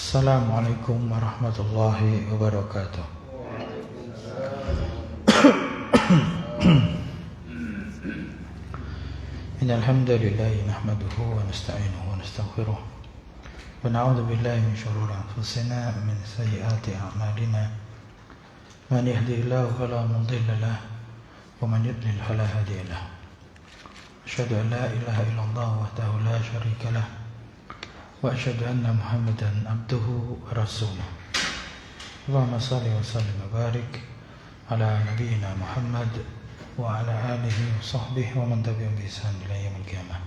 Assalamualaikum warahmatullahi wabarakatuh. Innal hamdalillah nahmaduhu wa nasta'inuhu wa nastaghfiruh wa na'udzu billahi min shururi anfusina wa min sayyiati a'malina. Man yahdihillahu fala mudilla lahu wa man yudlil fala hadiya lahu. Asyhadu an la ilaha illallah wahdahu la syarika lahu wa asyhadu anna Muhammadan abduhu wa rasuluh. Allahumma shalli wa sallim wa barik ala nabiyyina Muhammad wa ala alihi wa sahbihi wa man tabi'ahum bi ihsan ila yaumil qiyamah.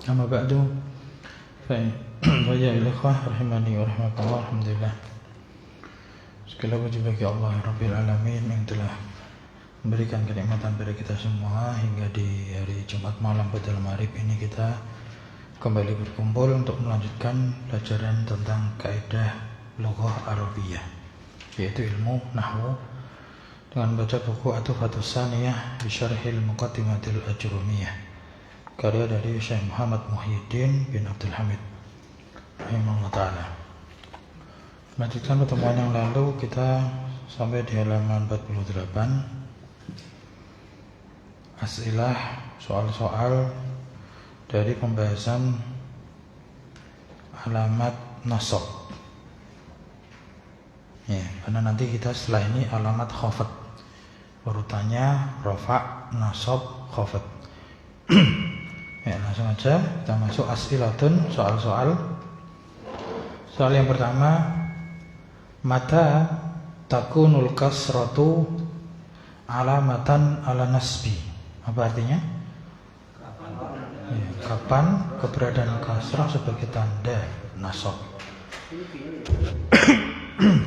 Amma ba'du fa ya ikhwah rahimani wa rahmatullah. Alhamdulillah, segala puji bagi Allah Rabbil Alamin yang telah memberikan kenikmatan pada kita semua hingga di hari Jumat malam pada malam Maghrib ini kita kembali berkumpul untuk melanjutkan pelajaran tentang kaidah lughah Arabiyah, yaitu ilmu nahwu, dengan baca buku Atufatus Saniyah bi Syarhil Muqaddimatil Ajrumiyah karya dari Syekh Muhammad Muhyiddin bin Abdul Hamid rahimahullah ta'ala. Melanjutkan pertemuan yang lalu kita sampai di halaman 48, as'ilah, soal-soal dari pembahasan alamat nasab. Ya, karena nanti kita setelah ini alamat khafad, urutannya rafa, nasab, khafad. Ya, langsung aja kita masuk as'ilatun, soal-soal. Soal yang pertama, mata takunul kasratu alamatan ala nasbi. Apa artinya? Ya, kapan keberadaan kasrah sebagai tanda nasab?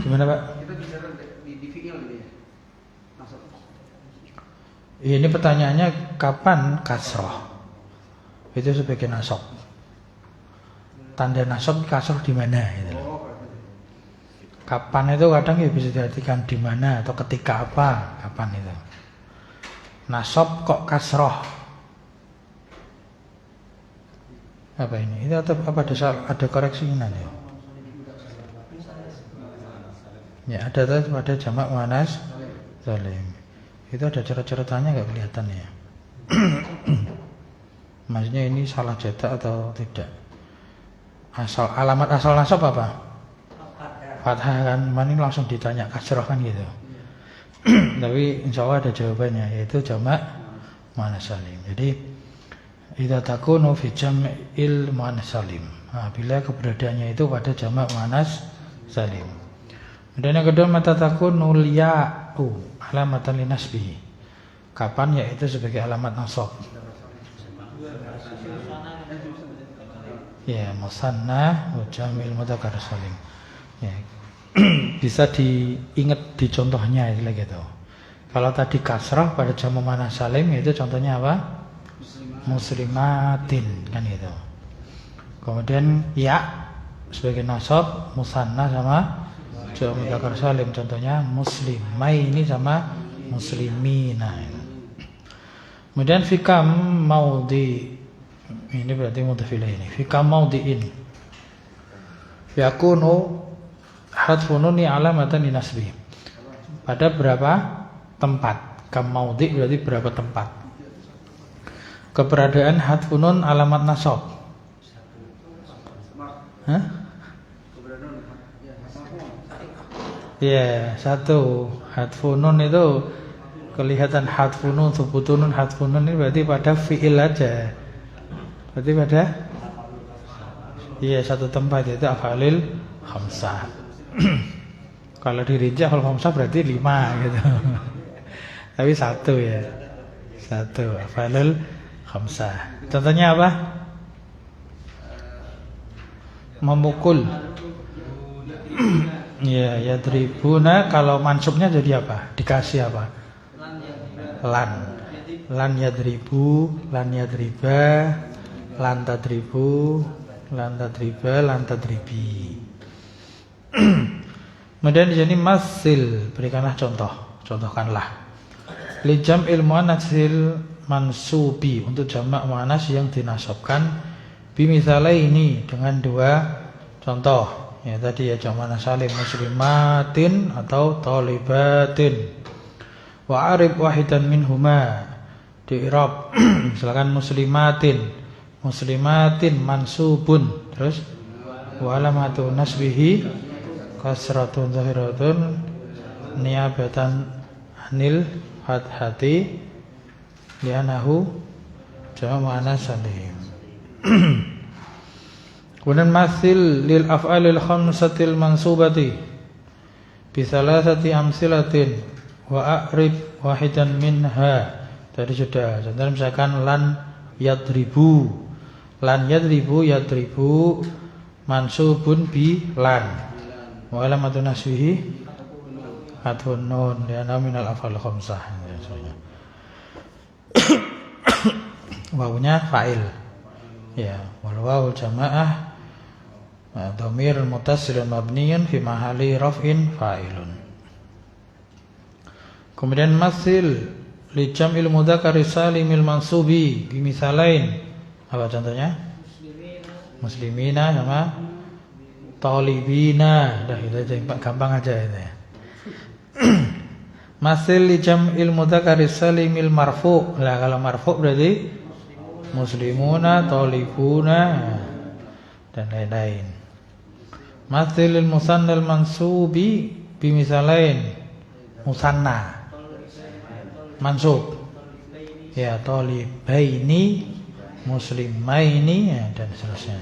Gimana Pak? Kita bicara di fi'il gitu ya. Nasab. Ini pertanyaannya kapan kasrah itu sebagai nasab? Tanda nasab kasrah di mana gitu loh. Kapan itu kadang ya bisa diartikan di mana atau ketika apa? Kapan itu? Nasab kok kasroh? Apa ini? Ini apa ada koreksinya nih? Ya ada jamak muannas salim. Itu ada coret-coretannya nggak kelihatan ya? Maksudnya ini salah cetak atau tidak? Alamat asal nasab apa? Fathah kan? Mana ini langsung ditanya kasroh kan gitu? Tapi insya Allah ada jawabannya, yaitu jamak muannas salim. Jadi idza takunu fi jam'il muannas salim, bila keberadaannya itu pada jamak muannas salim. Dan yang kedua, mata takunul ya'u alamatan linasbihi, kapan yaitu sebagai alamat nasab. Ya, musanna wa jam'il mudzakkar salim. Ya, bisa diingat di contohnya gitu. Kalau tadi kasrah pada jamak muannas salim, itu contohnya apa? Muslimatin kan gitu. Kemudian ya sebagai nasab musanna sama jamak mudzakkar salim, contohnya muslimaini sama muslimina. Kemudian fikam maudi, ini berarti mudhaf ilaih ini. Fikam maudiin yakunu hadfununi alamatan linasbi, pada berapa tempat? Kam maudhi berarti berapa tempat keberadaan hadfunun alamat nasab? Hah? Ya, satu. Hadfunun itu kelihatan hadfunun, thubutunun, hadfunun ini berarti pada fi'il aja. Berarti pada satu tempat, yaitu af'alil khamsah. Kalau dirinci hal khamsah berarti 5 gitu. Tapi satu ya. Satu af'alul khamsah. Contohnya apa? Memukul. Ya, yadribuna kalau mansubnya jadi apa? Dikasih apa? Lan. Lan yadribu, lan yadriba, lan tadribu, lan tadriba, lan tadribi. Kemudian di sini masil, berikanlah contoh, contohkanlah. Li jam'il muannatsil mansubi, untuk jamak muannas yang dinasabkan, ini dengan dua contoh. Ya tadi ya jamak muannas salim, muslimatin atau thalibatin. Wa arib wahidan minhuma, di i'rab misalkan muslimatin mansubun, terus wa alamatu nasbihi kasratun zahiratun niyabatan anil fathati li'annahu jamak muannas salim. Kemudian mathil lil af'alil khamsatil mansubati bi thalathati amsilatin wa a'rib wahidan minha. Tadi sudah. Contoh misalkan lan yadribu mansubun bi lan wa alamatu nasbihi hatfun nun li'annahu minal af'al khamsah. Wawunya fa'il. Ya, wal wawu jamaah dhamir muttasilun mabniyun fi mahalli raf'in fa'ilun. Kemudian mathil li jam'il mudzakkari salimil mansubi bimisalain. Apa contohnya? Muslimina sama talibina. Dah itu aja, gampang aja itu ya. Mathil li jam'il mudzakkari salimil marfu'. Lah kalau marfu' berarti muslimuna, talibuna dan lain-lain. Mathil lil musannal mansubi bimisalain. Musanna mansub, ya talibaini, muslimaini, ya, dan seterusnya.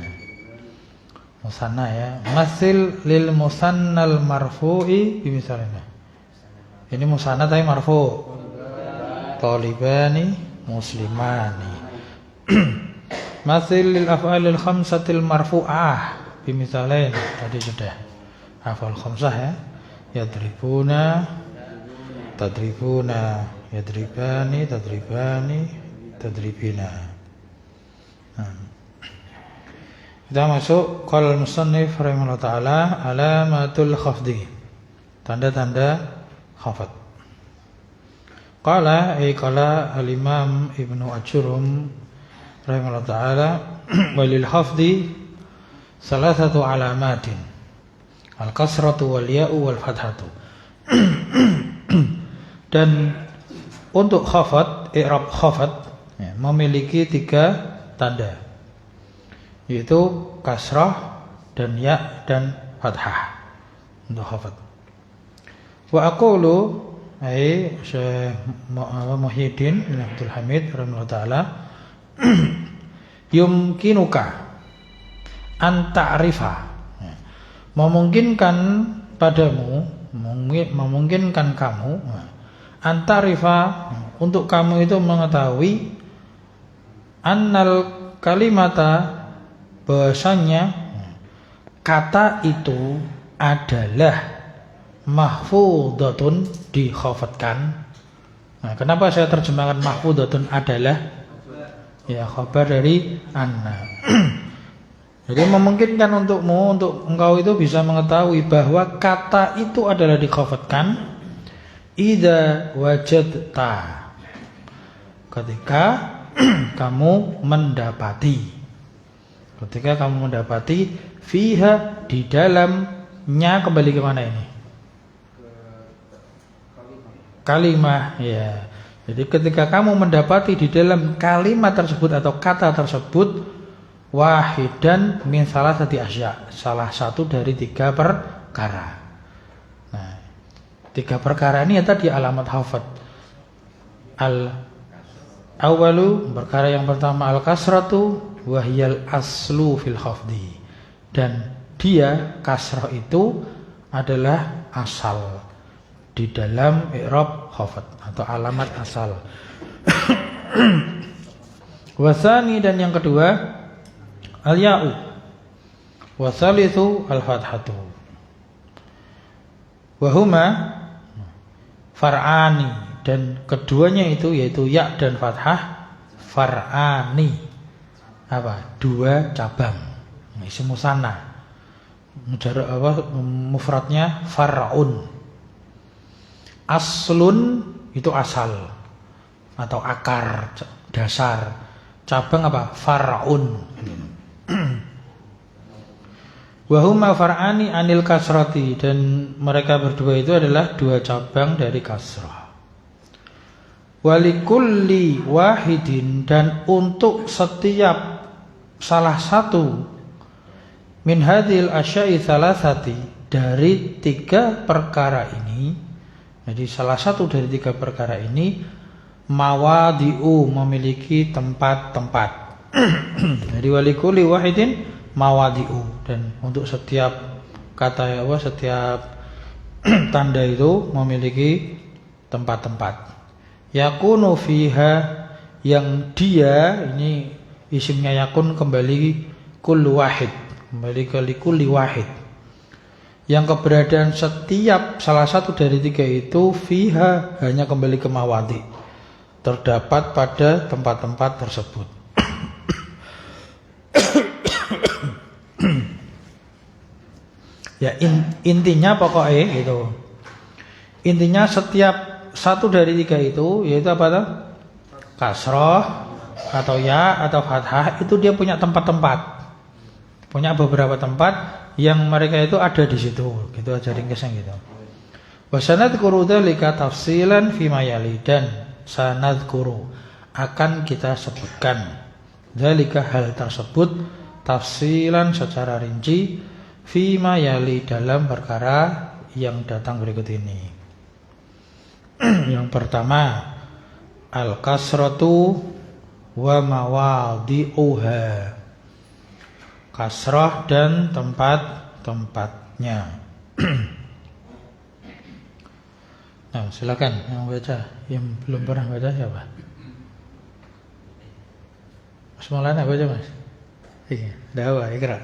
Musanna ya. Mathil lil musannal marfu'i bimisalnya. Ini musanna tapi marfu'. Talibani, muslimani. Mathil lil af'alil khamsatil marfu'ah bimisalain. Tadi sudah. Af'al khamsah ya. Yadribuna, tadribuna, yadribani, tadribina. Kita masuk qala al-musannif rahimahullah ta'ala alamatul khafdi, tanda-tanda khafat. Qala al-imam Ibnu Ajurum rahimahullah ta'ala walil khafdi salasatu alamatin, al-kasratu wal ya'u wal fathatu. Dan untuk khafat, i'rab khafat ya, memiliki 3 tanda, yaitu kasrah dan ya dan fathah untuk khafat. Wa aqulu Syekh Muhyiddin bin Abdul Hamid rahimahullah ta'ala yumkinuka an ta'rifa, memungkinkan padamu, memungkinkan kamu antarifa, untuk kamu itu mengetahui annal kalimata, bahasanya kata itu adalah mahfudhatun, dikhafatkan. Nah, kenapa saya terjemahkan mahfudhatun adalah? Ya, khabar dari anna. Jadi memungkinkan untukmu, untuk engkau itu bisa mengetahui bahwa kata itu adalah dikhafatkan idza wajadta, ketika kamu mendapati, fiha, di dalamnya, kembali ke mana ini? Kalimah ya. Jadi ketika kamu mendapati di dalam kalimat tersebut atau kata tersebut wahidan min salasati asya, salah satu dari 3 perkara. Nah, 3 perkara ini ya tadi alamat hafat. Al-awalu, perkara yang pertama, al-kasratu wahyal aslu fil khafdi, dan dia kasrah itu adalah asal di dalam i'rab khafat atau alamat asal. Wasani, dan yang kedua al-ya'u, wasalithu al-fathatu, wahuma far'ani, dan keduanya itu yaitu ya dan fathah, far'ani, apa? 2 cabang. Isim musanna, mufradnya far'un. Aslun itu asal, atau akar, dasar. Cabang apa? Far'un. Wa huma far'ani anil kasrati, dan mereka berdua itu adalah dua cabang dari kasrah. Walikulli wahidin, dan untuk setiap salah satu min hadhil asya'i thalathati, dari tiga perkara ini, jadi salah satu dari tiga perkara ini, mawadi'u, memiliki tempat-tempat. Jadi walikulli wahidin mawadi'u, dan untuk setiap kata setiap tanda itu memiliki tempat-tempat. Yakunu fiha, yang dia ini isimnya yakun kembali kullu wahid, kembali ke likulli wahid, yang keberadaan setiap salah satu dari tiga itu fiha hanya kembali ke mawadi, terdapat pada tempat-tempat tersebut. Ya intinya pokoknya itu, intinya setiap satu dari tiga itu, yaitu apa tuh? Kasroh atau ya atau fathah, itu dia punya tempat-tempat, punya beberapa tempat yang mereka itu ada di situ. Gitu aja ringkasnya gitu. Wa sanadkuru dzalika tafsilan fi ma yali, dan sanadkuru akan kita sebutkan dzalika hal tersebut tafsilan secara rinci fi ma yali dalam perkara yang datang berikut ini. Yang pertama, al-kasratu wa mawadi'uha, kasrah dan tempat-tempatnya. Nah, silakan yang baca, yang belum pernah baca siapa? Mas Maulana baca Mas? Iya, dawa ikra.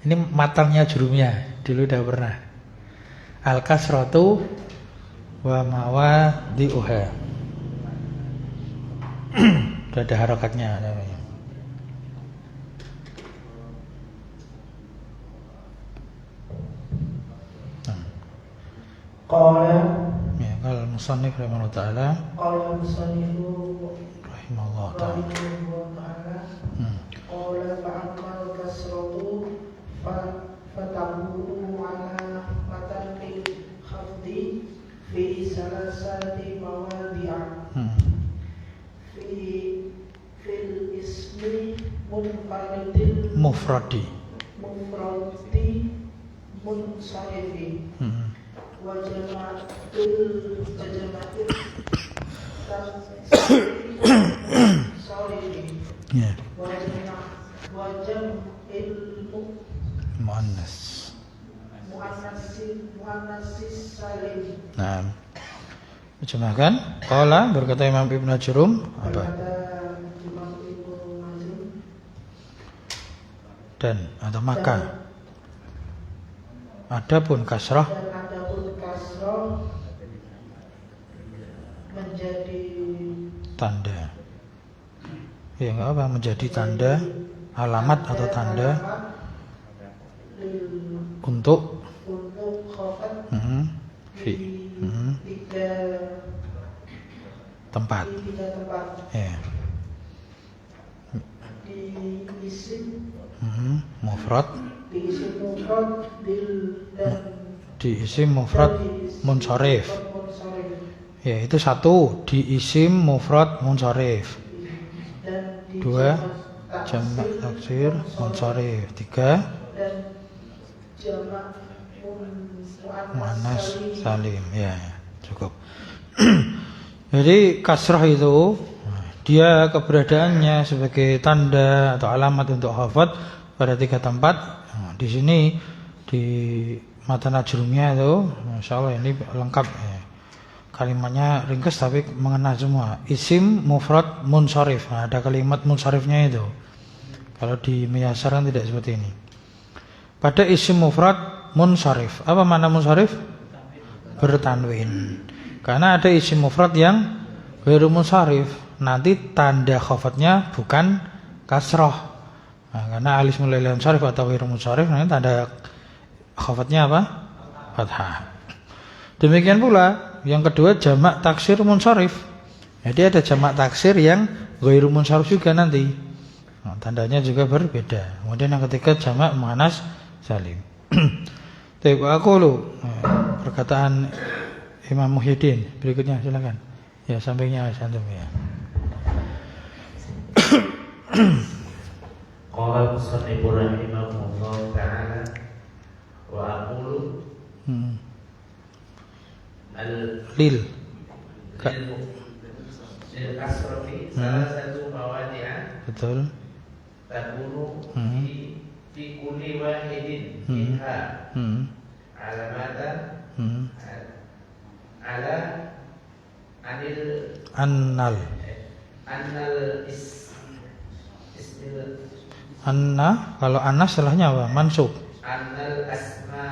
Ini matangnya jurumnya, dulu udah pernah. Al-kasratu wa mawadi'uha. Sudah ada harokatnya namanya. Qala, Ya, kalau musannif rahimahullah taala, qala musannifu rahimahullah taala. Qala fa'amal kasratu fatabu ala matanil khafdi fi salasati mawadi'a fil ismi munfaridil Mufradi. munsarifi wa jama'atil sarifi Ya, wa jam'il muannas. muannasis salim. Nah, terjemahkan. Qala, berkata Imam Ibnu Jurum apa? Dan atau maka. Adapun kasrah, Dan adapun kasroh menjadi tanda. Ya enggak apa, menjadi tanda, alamat atau tanda untuk khofat fi tiga tempat. Ya. Di isim Mufrad, di isim mufrad dan di isim mufrad munsharif. Ya, itu satu, di isim mufrad munsharif. Dan di Dua, jamak taksir munsharif. Tiga, dan jamak muannas salim. Ya, cukup. Jadi kasrah itu dia keberadaannya sebagai tanda atau alamat untuk hafad pada tiga tempat. Nah, di sini di matan ajrumnya itu, masya Allah ini lengkap. Ya. Kalimatnya ringkas tapi mengena semua. Isim mufrad munsharif. Nah, ada kalimat munsharifnya itu. Kalau di Miyasar kan tidak seperti ini. Pada isim mufrad munsharif. Apa makna munsharif? Bertanwin. Karena ada isim mufrad yang ghairu munsharif, nanti tanda khafatnya bukan kasroh. Nah, karena alis mulai munsharif atau ghairu munsharif, nanti tanda khafatnya apa? Fathah. Demikian pula yang kedua jamak taksir munsharif. Jadi ada jamak taksir yang ghairu munsharif juga nanti. Nah, tandanya juga berbeda. Kemudian yang ketiga jamak muannas salim. Baik, aku lu perkataan Imam Muhyiddin berikutnya silakan. Ya, sampingnya antum ya. Qala musannifur rahimahullah ta'ala wa aqulu Lil lil kasrati salah satu mawadi'ah betul. takunu fi kulli wahidin minha alamatan ala anil Annal ismil Anna, kalau anna setelahnya apa? Mansub.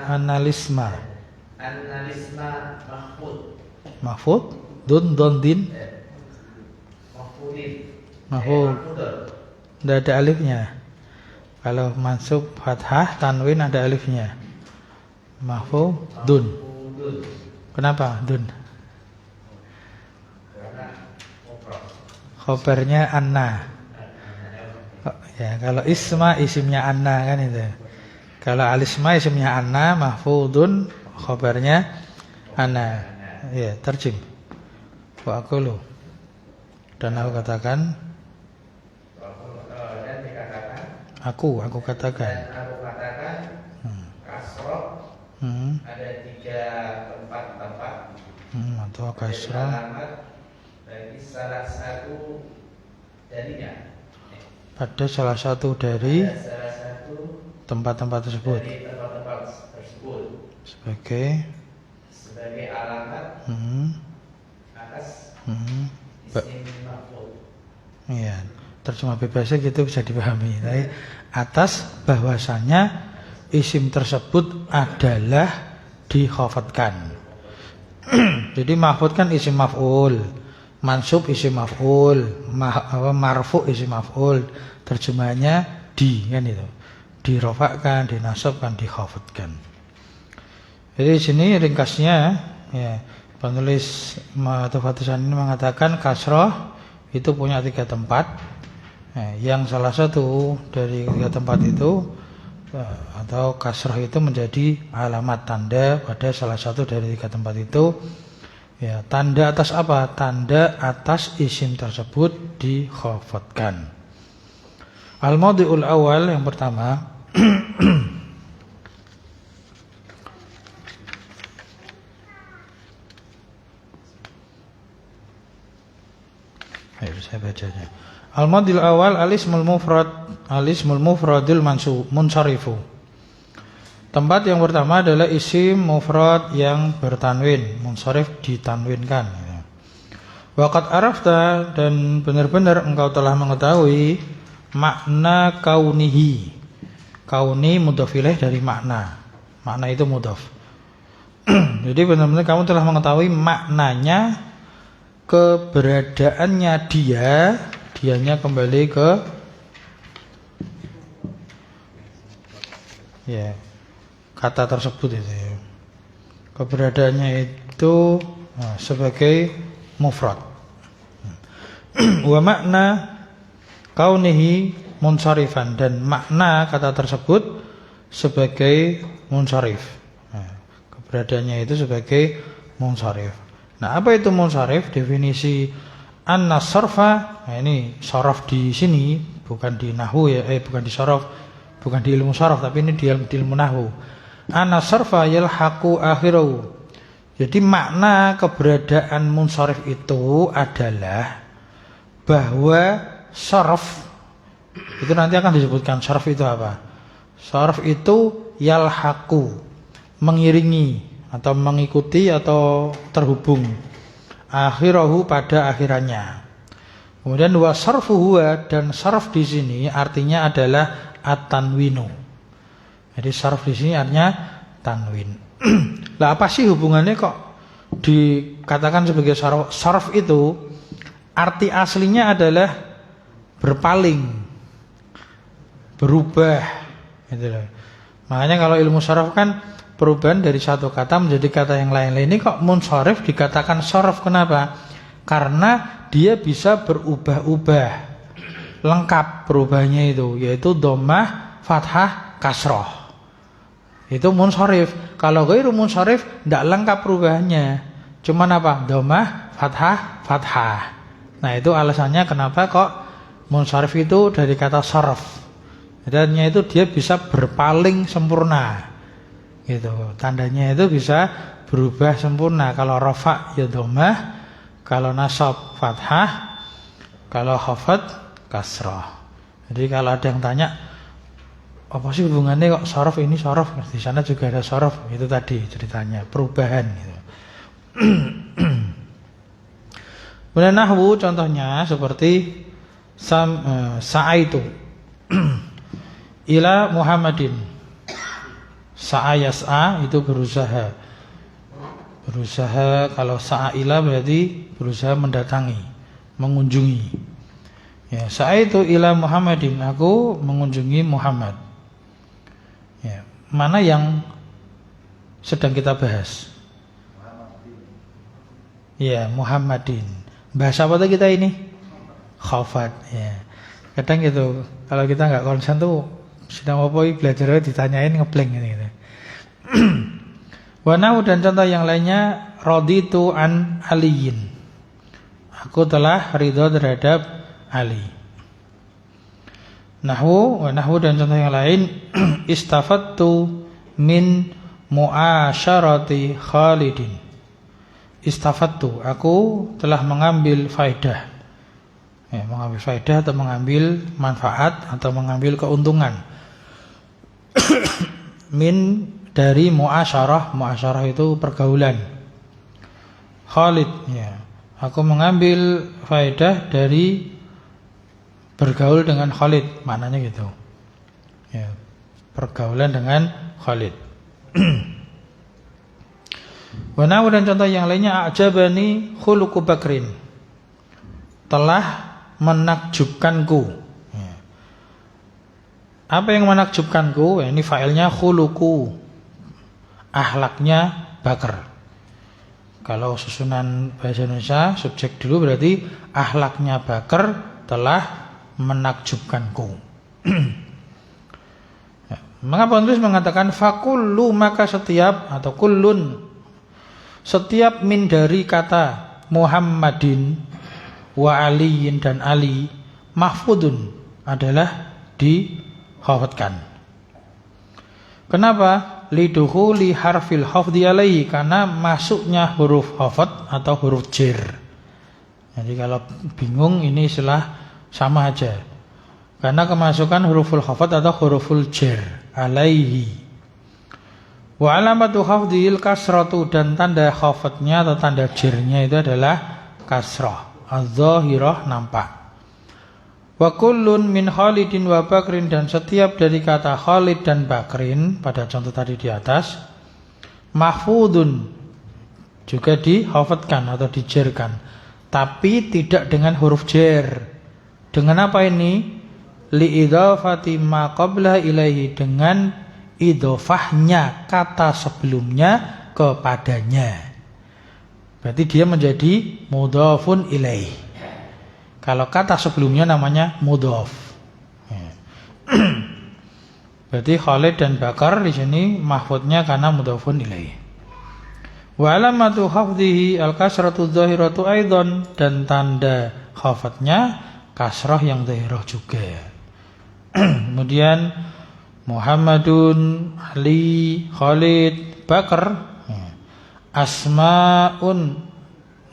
Analisma mahfud Mahfud Don din Mahfud Tidak ada alifnya. Kalau mansub fathah tanwin ada alifnya. Mahfudun. Kenapa dun? Khobarnya anna. Ya, kalau isma isimnya anna kan itu. Kalau alisma isimnya anna, mahfudun khobarnya anna. Ya, terjem. Wa aqulu. Dan aku katakan aku katakan kasroh ada 3 tempat atau kasroh bagi salah satu darinya pada salah satu dari tempat-tempat tersebut sebagai alamat atas isim maf'ul. Iya, terjemah bebasnya gitu bisa dipahami. Tapi atas bahwasanya isim tersebut adalah dikhafatkan. Jadi mahfud kan isim maf'ul, mansub isim maf'ul, marfu isim maf'ul. Terjemahnya di kan itu. Dirofakkan, dinasabkan, dikhafatkan. Jadi di sini ringkasnya ya, penulis Tuhfatus ini mengatakan kasroh itu punya 3 tempat. Yang salah satu dari 3 tempat itu atau kasroh itu menjadi alamat tanda pada salah satu dari 3 tempat itu. Ya, tanda atas apa? Tanda atas isim tersebut dikhafatkan. Al-mawdi'ul awal yang pertama Ayo saya bacanya. Al-madil awal alismul mufradil munsarifu. Tempat yang pertama adalah isim mufrad yang bertanwin, munsharif ditanwinkan. Waqad arafta dan benar-benar engkau telah mengetahui makna kaunihi. Kauni mudhaf ilaih dari makna. Makna itu mudhaf. Jadi benar-benar kamu telah mengetahui maknanya, keberadaannya dianya kembali ke ya kata tersebut itu ya. Keberadaannya itu sebagai mufrad. Wa makna kaunihi munsharifan, dan makna kata tersebut sebagai munsharif. Keberadaannya itu sebagai munsharif. Nah, apa itu munsharif? Definisi an-nasarfa. Nah, ini saraf di sini bukan di nahwu ya, bukan di saraf, bukan di ilmu saraf, tapi ini di ilmu nahwu. An-nasarfa yalhaqu akhirahu. Jadi makna keberadaan munsharif itu adalah bahwa saraf itu nanti akan disebutkan. Saraf itu apa? Saraf itu yalhaqu, mengiringi atau mengikuti atau terhubung, akhirahu pada akhirannya. Kemudian wa sarfu huwa, dan sarf di sini artinya adalah at-tanwinu. Jadi sarf di sini artinya tanwin. Lah apa sih hubungannya kok dikatakan sebagai sarf? Sarf itu arti aslinya adalah berpaling, berubah gitu loh. Makanya kalau ilmu sarf kan perubahan dari satu kata menjadi kata yang lain. Ini kok munsharif dikatakan sarf, kenapa? karena dia bisa berubah-ubah, lengkap perubahannya itu, yaitu dhammah, fathah, kasroh. Itu munsharif. Kalau ghairu munsharif tidak lengkap perubahannya, cuman apa? Dhammah, fathah, fathah. Nah itu alasannya kenapa kok munsharif itu dari kata sarf. Tandanya itu dia bisa berpaling sempurna, gitu. Tandanya itu bisa berubah sempurna. Kalau rafa ya dhammah, kalau nasab fathah, kalau khafad kasrah. Jadi kalau ada yang tanya, apa sih hubungannya kok sarf ini sarf? Di sana juga ada sarf. Itu tadi ceritanya perubahan. Gitu. Kemudian nahwu contohnya seperti sa'aitu ila Muhammadin. Sa'a yas'a itu berusaha. Berusaha, kalau sa'a ila berarti berusaha mendatangi, mengunjungi. Ya, sa'aitu ila Muhammadin, aku mengunjungi Muhammad. Ya, mana yang sedang kita bahas? Ya, Muhammadin. Bahasa apa tuh kita ini? Khafat. Ya. Kadang gitu, kalau kita nggak konsen tuh sedang apa belajar ditanyain ngeblank gitu. Wa nahu dan contoh yang lainnya raditu an aliyin. Aku telah ridho terhadap Ali. Nahwu wa nahwu dan contoh yang lain istafattu min muasyarati Khalidin. Istafattu, aku telah mengambil faedah. Ya, mengambil faedah atau mengambil manfaat atau mengambil keuntungan min dari muasyarah. Muasyarah itu pergaulan. Khalid, ya, aku mengambil faedah dari bergaul dengan Khalid, maknanya gitu. Ya, pergaulan dengan Khalid. Wa nahu dan contoh yang lainnya a'jabani khuluqu Bakrin. Telah menakjubkanku. Ya. Apa yang menakjubkanku? Ya, ini failnya khuluqu. Akhlaknya Bakar. Kalau susunan bahasa Indonesia subjek dulu berarti akhlaknya Bakar telah menakjubkanku. Ya. Mengapa penulis mengatakan fakullu, maka setiap atau kullun, setiap min dari kata Muhammadin wa aliyin dan Ali mahfudun adalah dihafadkan. Kenapa? Lidukhuli harfil hafdi alaihi, karena masuknya huruf hafad atau huruf jer. Jadi kalau bingung ini istilah sama aja. Karena kemasukan huruful hafad atau huruful jer alaihi. Wa alamatu hafdil kasratu, dan tanda khafadnya atau tanda jernya itu adalah kasrah. Az-zahirah, nampak. Wa kullun min Khalidin wa Bakrin, dan setiap dari kata Khalid dan Bakrin pada contoh tadi di atas mahfudun, juga dihafadkan atau dijerkan, tapi tidak dengan huruf jer. Dengan apa ini? Li'idhafati ma qabla ilaihi, dengan idhofahnya kata sebelumnya kepadanya. Berarti dia menjadi mudhafun ilaih. Kalau kata sebelumnya namanya mudhaf. Berarti Khalid dan Bakar di sini mahfudnya karena mudhafun ilaih. Wa alamatu hafdhihi al-kasratu dzahiratu aidan, dan tanda khafadnya kasrah yang dzahirah juga. Kemudian Muhammadun, Ali, Khalid, Bakar, asmaun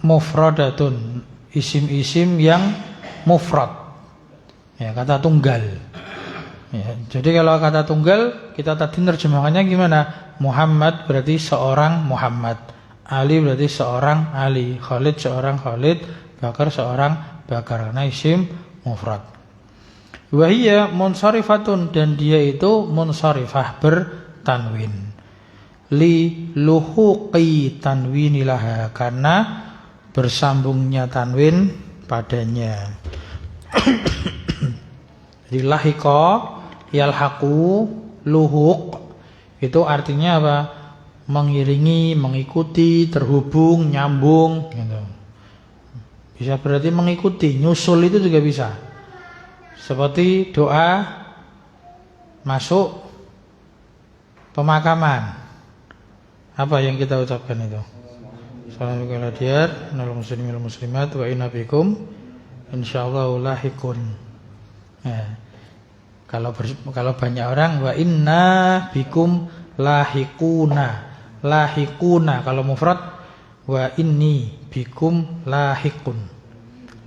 mufradatun, isim-isim yang mufrad, ya, kata tunggal. Ya, jadi kalau kata tunggal kita tadi terjemahannya gimana? Muhammad berarti seorang Muhammad, Ali berarti seorang Ali, Khalid seorang Khalid, Bakar seorang Bakar, karena isim mufrad. Wahiyya munsarifatun, dan dia itu munsarifah, bertanwin. Li luhuqi tanwinilaha, karena bersambungnya tanwin padanya. Jadi lahiqa yalhaqu luhuq itu artinya apa? Mengiringi, mengikuti, terhubung, nyambung gitu. Bisa berarti mengikuti, nyusul itu juga bisa. Seperti doa masuk pemakaman. Apa yang kita ucapkan itu? Assalamualaikum warahmatullahi muslimat wa inna bikum insyaallah lahiqun. Ya. Kalau banyak orang wa inna bikum lahiquna. Lahiquna kalau mufrad wa inni bikum lahiqun.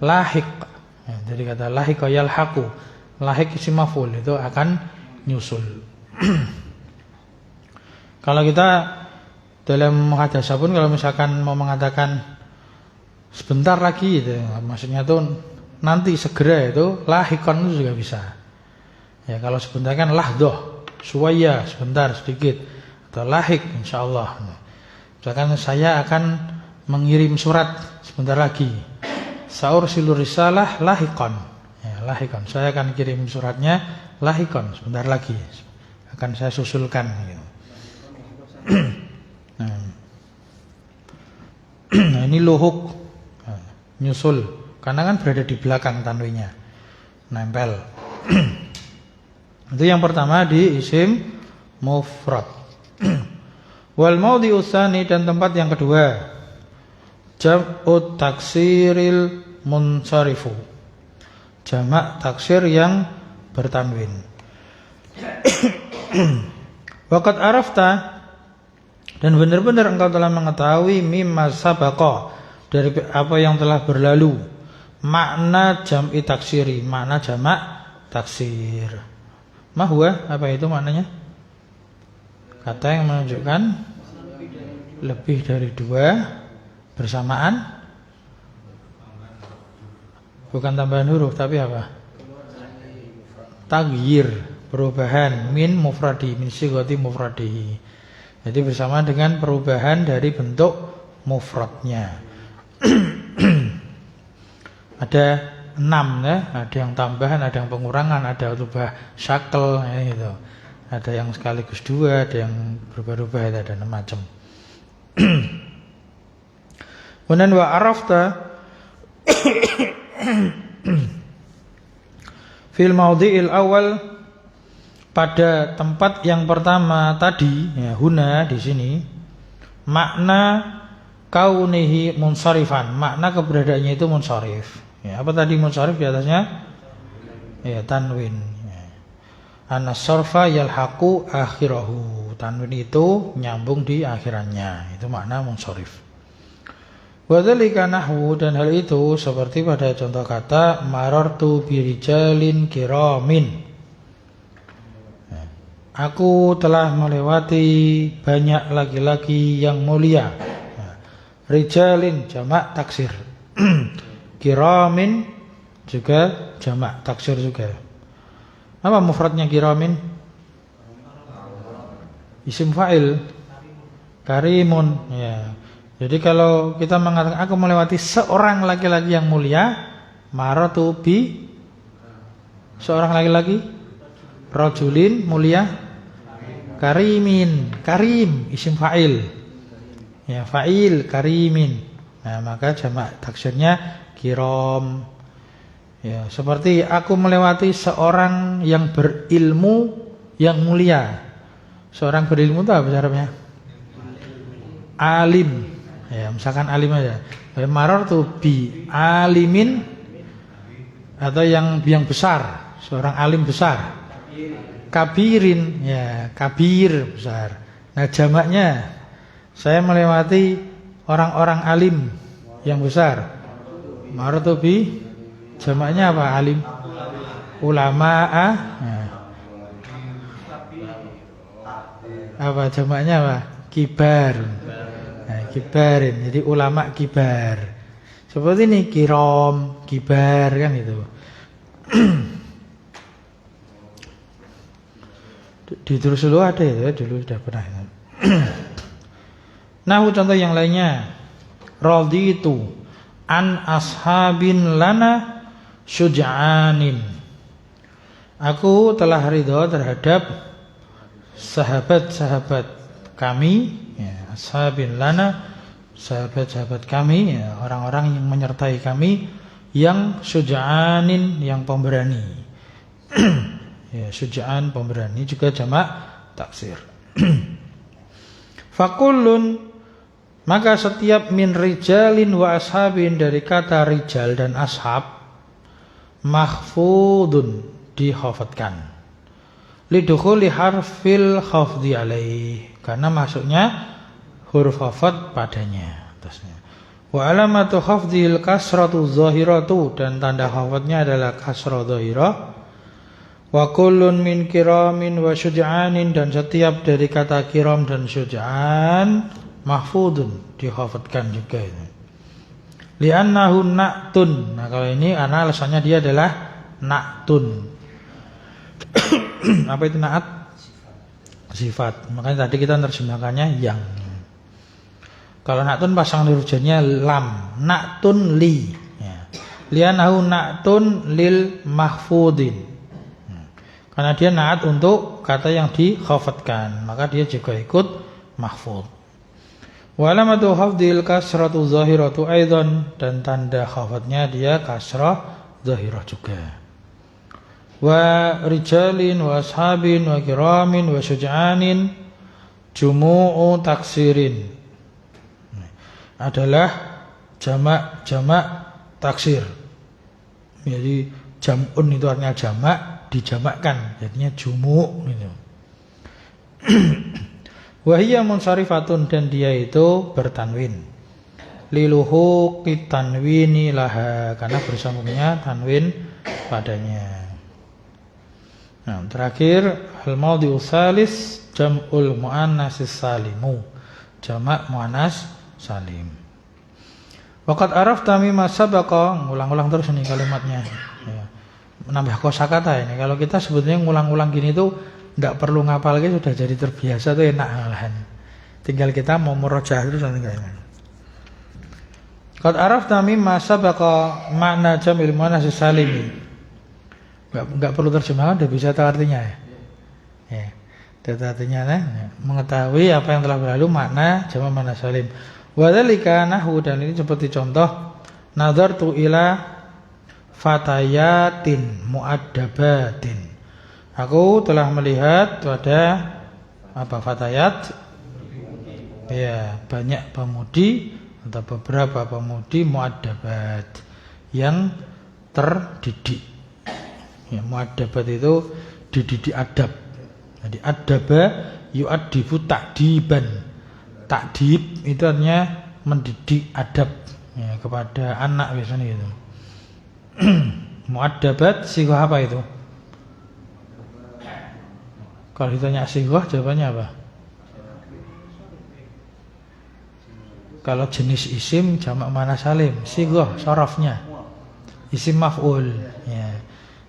Lahiq. Ya, jadi kata lahiqa yalhaqu. Lahiq isim maf'ul itu akan nyusul. Kalau kita dalam muhadasah pun kalau misalkan mau mengatakan sebentar lagi itu, maksudnya itu nanti segera itu lahiqan itu juga bisa. Ya kalau sebentar kan lahdoh, suwaya sebentar sedikit atau lahik insyaallah. Misalkan saya akan mengirim surat sebentar lagi. Saursilu risalah lahiqan. Ya, lahiqan. Saya akan kirim suratnya lahiqan sebentar lagi. Akan saya susulkan gitu. Nah, ini luhuk. Nyusul karena kan berada di belakang tanwinya. Nempel. Itu yang pertama di isim mufrad. Wal maudhi'u tsani dan tempat yang kedua jam'ut taksiril munsarifu. Jamak taksir yang bertanwin. Waqad arafta dan benar-benar engkau telah mengetahui mimma sabaqa dari apa yang telah berlalu. Makna jam'i taksiri, makna jamak taksir. Mahwa, apa itu maknanya? Kata yang menunjukkan lebih dari dua bersamaan. Bukan tambahan huruf, tapi apa? Taghyir, perubahan min mufradi, min sighati mufradihi. Jadi bersama dengan perubahan dari bentuk mufradnya. Ada 6 ya, ada yang tambahan, ada yang pengurangan, ada rubah syakel ya, gitu. Ada yang sekaligus 2, ada yang berubah-ubah, ada 6 macam. Kemudian wa arafta fil maudhi'il awal pada tempat yang pertama tadi ya huna di sini makna kaunihi munsharifan, makna keberadaannya itu munsharif. Ya, apa tadi munsharif di atasnya? Ya, tanwin. Ya. An-sarfa yalhaqu akhirahu. Tanwin itu nyambung di akhirannya. Itu makna munsharif. Wa dzalika nahwu dan hal itu seperti pada contoh kata marartu birijalin kiramin. Ya. Aku telah melewati banyak laki-laki yang mulia. Ya. Rijalin jamak taksir. Kiramin juga jamak taksir juga. Apa mufradnya kiramin? Isim fa'il karimun ya. Jadi kalau kita mengatakan aku melewati seorang laki-laki yang mulia, maratu bi seorang laki-laki rajulin mulia karimin, karim isim fa'il. Ya, fa'il karimin. Nah, maka jamak taksirnya kiram. Ya, seperti aku melewati seorang yang berilmu yang mulia. Seorang berilmu itu apa Arabnya? Alim. Ya, misalkan alim aja. Marartu bi alimin atau yang besar, seorang alim besar. Kabirin, ya, kabir besar. Nah, jamaknya saya melewati orang-orang alim yang besar. Marartu bi jamaknya apa? Alim. Ulama'a. Nah. Apa jamaknya apa? Kibar. Nah, kibarin. Jadi ulama kibar. Seperti ini kiram, kibar kan itu. Di terus dulu ada ya, dulu sudah pernah. Nah, contoh yang lainnya. Raditu an ashabin lana syuja'anin. Aku telah ridho terhadap sahabat-sahabat kami ya, ashabin lana sahabat-sahabat kami, ya, orang-orang yang menyertai kami, yang syuja'anin, yang pemberani. Ya, syuja'an pemberani juga jamak taksir. Fakullun, maka setiap min rijalin wa ashabin, dari kata rijal dan ashab, mahfudun, dikhafatkan, lidukhuli harfil khafdi alaih, karena masuknya huruf khafat padanya, atasnya. Wa alamatu khafdil kasratu zahiratu, dan tanda khafatnya adalah kasrah zahirah. Wa kullun min kiramin wa syuja'anin, dan setiap dari kata kiram dan syuja'an mahfudun, dikhafatkan juga ini. Li'annahu na'tun. Nah, kalau ini karena alasannya dia adalah na'tun. Apa itu na'at? Sifat. Makanya tadi kita terjemahkannya yang. Kalau na'tun pasang hurufnya lam, na'tun li. Ya. Li'annahu na'tun lil mahfudin. Karena dia na'at untuk kata yang dikhafatkan, maka dia juga ikut mahfud. Wa alamatu khafdil kasratu zahiratu aidan, dan tanda khafatnya dia kasrah zahirah juga. Wa rijalin wa ashabin wa kiramin wa syuja'anin jumu'u taksirin, adalah jamak taksir. Jadi jam'un itu artinya jamak, dijamakkan, jadinya jumu' gitu. Wahiyya munsarifatun, dan dia itu bertanwin. Liluhu kitanwini laha, karena bersambungnya tanwin padanya. Nah, terakhir al-maudhi'u tsalis jam'ul muannatsis salimu, jamak muannas salim. Waqad arafta mimma sabaqa, ngulang-ulang terus nih kalimatnya. Ya. Menambah kosakata ini. Kalau kita sebetulnya ngulang-ulang gini tuh tidak perlu ngapal lagi, sudah jadi terbiasa tuh, enak malahan. Tinggal kita mau murojaah terus nanti enggak enak. Qad arafta mimma sabaqa makna jam'il muannats salimi. Enggak perlu terjemahan, udah bisa tahu artinya ya. Ya. Tahu artinya ya. Mengetahui apa yang telah berlalu makna jamak muannats salim. Wa dzalika nahwu, dan ini seperti contoh nazartu ila fatayatin mu'addabatin. Aku telah melihat pada apa fatayat? Ya, banyak pemudi atau beberapa pemudi mu'addabat yang terdidik. Ya, mu'addabat itu dididik adab. Jadi adaba yu'addibu ta'diban. Ta'dib itu artinya mendidik adab, ya, kepada anak biasanya gitu. Mu'addabat sighah apa itu? Kalau ditanya sighah jawabannya apa? Kalau jenis isim jamak muannats salim, sighah sharafnya isim maf'ul, ya.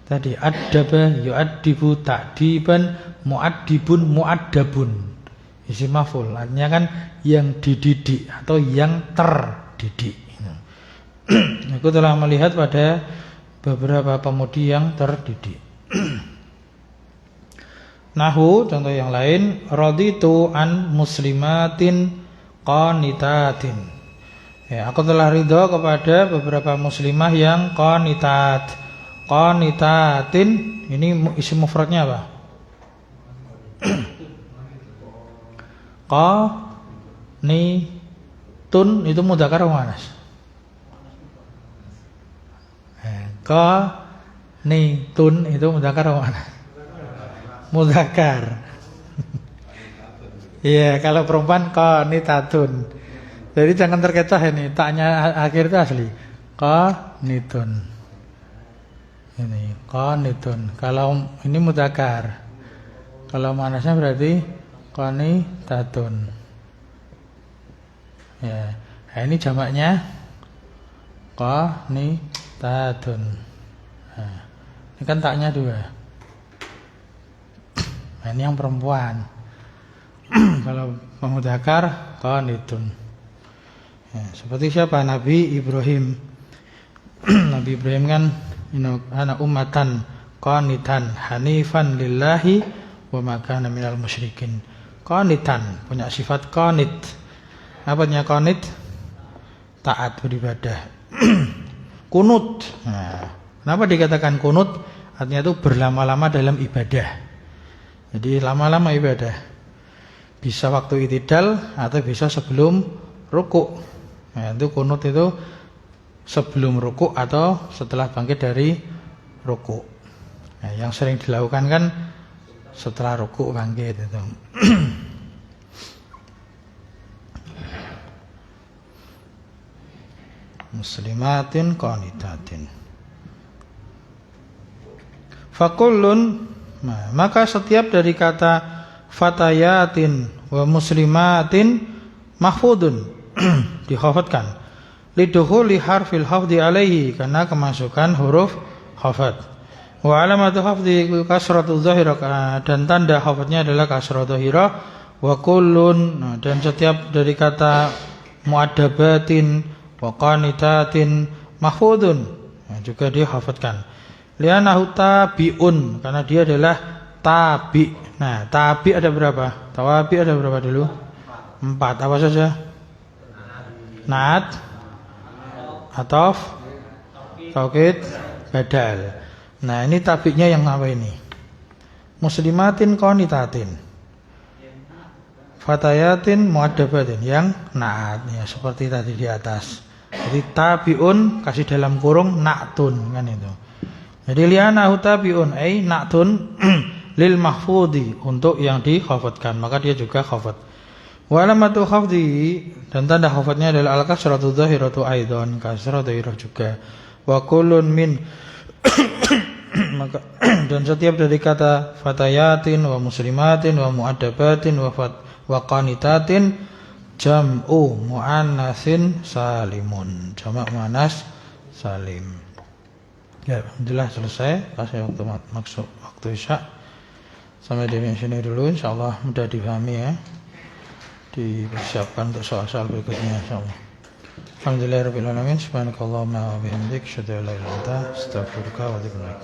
Tadi addaba yu'addibu ta'diban, mu'addibun mu'addabun, isim maf'ul, artinya kan yang dididik atau yang terdidik. Aku telah melihat pada beberapa pemudi yang terdidik. Nahu, contoh yang lain, raditu an muslimatin qanitatin. Ya, aku telah ridho kepada beberapa muslimah yang qanitat. Qanitatin ini isim mufradnya apa? Qanitun itu mudzakkar atau muannas? Qanitun itu mudzakkar atau muannas? Mudzakkar. Iya, kalau perempuan qanitatun. Jadi jangan terkecoh ini, taknya akhir itu asli. Qanitun. Ini qanitun. Kalau ini mudzakkar. Kalau muannasnya berarti qanitatun. Ya. Nah, ini jamaknya qanitatun. Nah, ini kan taknya dua. Nah, ini yang perempuan. Kalau mudzakkar qanitun. Ya, seperti siapa? Nabi Ibrahim. Nabi Ibrahim kan ana ummatan qanitan hanifan lillahi wa ma kana minal musyrikin. Qanitan punya sifat qanit. Apa artinya qanit? taat beribadah. Kunut. Nah, kenapa dikatakan kunut? Artinya itu berlama-lama dalam ibadah. Jadi lama-lama ibadah. Bisa waktu i'tidal atau bisa sebelum rukuk. Nah, itu kunut itu sebelum rukuk atau setelah bangkit dari rukuk. Nah, yang sering dilakukan kan setelah rukuk bangkit itu. Muslimatin qanitatin. Fakullun, nah, maka setiap dari kata fatayatin wa muslimatin mahfudun dihafadkan. Lidukhuli harfil hafdi alaihi, karena kemasukan huruf hafad. Wa alamatu hafdi kasratu zahirah, dan tanda hafadnya adalah kasrah zahirah. Wa kullun, nah, dan setiap dari kata muaddabatin wa qanitatin mahfudun, nah, juga dihafadkan. Li'annahu tabi'un, karena dia adalah tabi. Nah, tabi ada berapa? Tawabi ada berapa dulu? 4. Apa saja? Naat, ataf, taukid, badal. Nah, ini tabi'nya yang apa ini? Muslimatin qanitatin, fatayatin muaddabatin, yang naat ya, seperti tadi di atas. Jadi tabi'un kasih dalam kurung na'tun, kan itu. Jadi li'anahu tabi'un ay na'tun lil mahfudhi, untuk yang dikhafadkan, maka dia juga khafad. Wa alamatu khafdi, dan tanda khafadnya adalah al-kasratu zahiratu aidan, kasrah zahirah juga. Wa kullun min maka dan setiap dari kata fatayatin wa muslimatin wa muaddabatin wa qanitatin jam'u muannatsin salimun, jamak muannas salim. Ya, alhamdulillah selesai. Kasih waktu isya. Sampai di sini dulu, insyaallah mudah dipahami ya. Dipersiapkan untuk soal-soal berikutnya insyaallah. Alhamdulillahirabbil alamin. Subhanakallahumma wa bihamdika asyhadu an la ilaha illa anta astaghfiruka wa atubu ilaik.